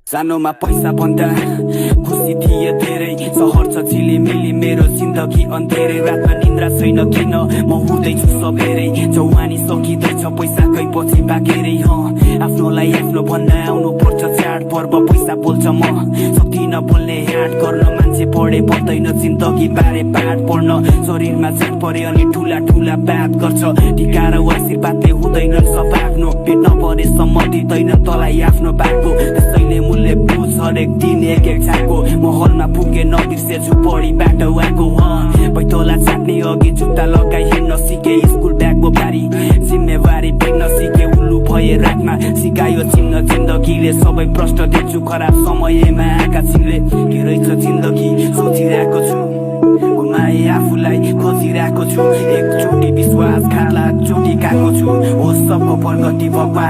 सानोमा पैसा भन्दा खुसी थिए धेरै सहर छ झिलिमिली मेरो जिन्दगी अन्धेरै रातमा निन्द्रा छैन किन म हुँदैछु सबेरै जवानी सकिँदैछ पैसाकै पछि भागेरै आफ्नोलाई आफ्नो भन्न आउनु पर्छ चाड पर्व पैसा बोल्छ म सक्दिन बोल्ने ह्याड गर्न मान्छे पढे पर्दैन जिन्दगी बारे पाठ पढ्न शरीरमा चेट परे अनि ठुला ठुला बात गर्छ टिका र आशीर्वादले हुँदैन सफाग्नो पेट नपरेसम्म दिँदैन तलाई आफ्नो बाटो त्यसैले मूल्य बुझ हरेक दिन एक एक छाको महलमा पुगे नबिर्से झुपडी बाटो आएको बैतोला चाट्ने अघि जुत्ता लगाई हिँड्न सिके स्कुल ब्यागको भारी जिम्मेवारी टेक्न सिके उल्लु भए रातमा सिकायो चिन्न जिन्दगीले सबै प्रश्न देख्छु खराब समयमा आँखा छिन्ले के रहेछ जिन्दगी सोचिरहेको छु गुमाए आफूलाई खोजिरहेको छु एकचोटि विश्वासघातलाई चोटि खाएको छु हो सबको प्रगति भगवान